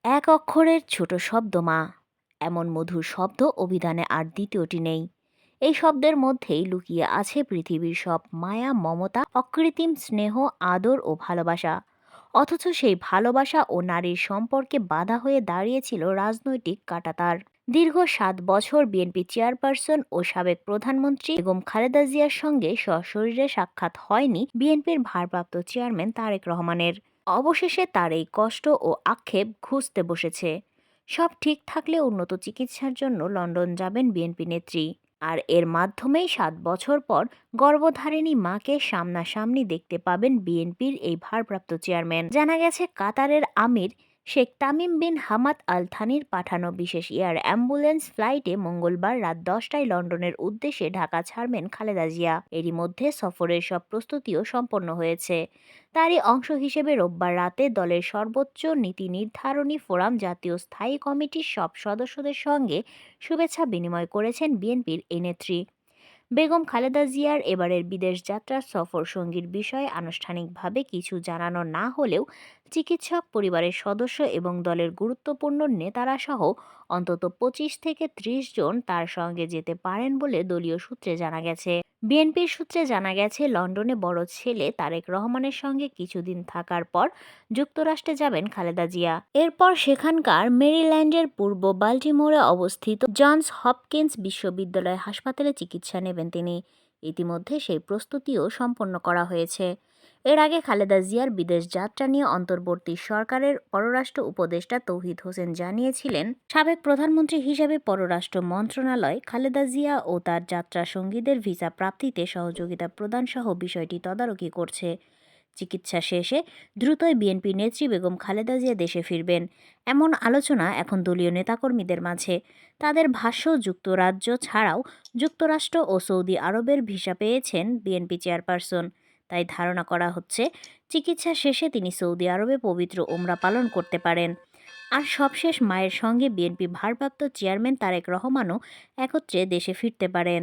এক অক্ষরের ছোট শব্দ মা, এমন মধুর শব্দ অভিধানে আর দ্বিতীয়টি নেই। এই শব্দের মধ্যেই লুকিয়ে আছে পৃথিবীর সব মায়া, মমতা, অকৃত্রিম স্নেহ, আদর ও ভালোবাসা। অথচ সেই ভালোবাসা ও নারীর সম্পর্কে বাধা হয়ে দাঁড়িয়েছিল রাজনৈতিক কাঁটাতার। দীর্ঘ ৭ বছর বিএনপি চেয়ারপারসন ও সাবেক প্রধানমন্ত্রী বেগম খালেদা জিয়ার সঙ্গে সশরীরে সাক্ষাৎ হয়নি বিএনপির ভারপ্রাপ্ত চেয়ারম্যান তারেক রহমানের। অবশেষে তার এই কষ্ট ও আক্ষেপ ঘুচতে বসেছে। সব ঠিক থাকলে উন্নত চিকিৎসার জন্য লন্ডন যাবেন বিএনপি নেত্রী। আর এর মাধ্যমেই ৭ বছর পর গর্ভধারিণী মাকে সামনাসামনি দেখতে পাবেন বিএনপির এই ভারপ্রাপ্ত চেয়ারম্যান। জানা গেছে কাতারের আমির Sheikh Tamim bin Hamad Al থানির পাঠানো বিশেষ এয়ার অ্যাম্বুলেন্স ফ্লাইটে মঙ্গলবার রাত ১০টায় লন্ডনের উদ্দেশ্যে ঢাকা ছাড়বেন খালেদা জিয়া। এরই মধ্যে সফরের সব প্রস্তুতিও সম্পন্ন হয়েছে। তারই অংশ হিসেবে রোববার রাতে দলের সর্বোচ্চ নীতি নির্ধারণী ফোরাম জাতীয় স্থায়ী কমিটির সব সদস্যদের সঙ্গে শুভেচ্ছা বিনিময় করেছেন বিএনপির এই নেত্রী। বেগম খালেদা জিয়ার এবারের বিদেশ যাত্রার সফর সঙ্গীর বিষয়ে আনুষ্ঠানিকভাবে কিছু জানানো না হলেও চিকিৎসক, পরিবারের সদস্য এবং দলের গুরুত্বপূর্ণ নেতারা সহ অন্তত ২৫ থেকে ৩০ জন তার সঙ্গে যেতে পারেন বলে দলীয় সূত্রে জানা গেছে। বিএনপির সূত্রে জানা গেছে লন্ডনে বড় ছেলে তারেক রহমানের সঙ্গে কিছুদিন থাকার পর যুক্তরাষ্ট্রে যাবেন খালেদা জিয়া। এরপর সেখানকার মেরিল্যান্ডের পূর্ব বাল্টিমোরে অবস্থিত জনস হপকিন্স বিশ্ববিদ্যালয় হাসপাতালে চিকিৎসা নেবেন তিনি। ইতিমধ্যে সেই প্রস্তুতিও সম্পন্ন করা হয়েছে। এর আগে খালেদা জিয়ার বিদেশ যাত্রা নিয়ে অন্তর্বর্তী সরকারের পররাষ্ট্র উপদেষ্টা তৌহিদ হোসেন জানিয়েছিলেন, সাবেক প্রধানমন্ত্রী হিসেবে পররাষ্ট্র মন্ত্রণালয় খালেদা জিয়া ও তার যাত্রা সঙ্গীদের ভিসা প্রাপ্তিতে সহযোগিতা প্রদানসহ বিষয়টি তদারকি করছে। চিকিৎসা শেষে দ্রুতই বিএনপি নেত্রী বেগম খালেদা জিয়া দেশে ফিরবেন, এমন আলোচনা এখন দলীয় নেতাকর্মীদের মাঝে। তাদের ভাষ্য, যুক্তরাজ্য ছাড়াও যুক্তরাষ্ট্র ও সৌদি আরবের ভিসা পেয়েছেন বিএনপি চেয়ারপারসন। তাই ধারণা করা হচ্ছে চিকিৎসা শেষে তিনি সৌদি আরবে পবিত্র ওমরা পালন করতে পারেন। আর সবশেষ মায়ের সঙ্গে বিএনপি ভারপ্রাপ্ত চেয়ারম্যান তারেক রহমানও একত্রে দেশে ফিরতে পারেন।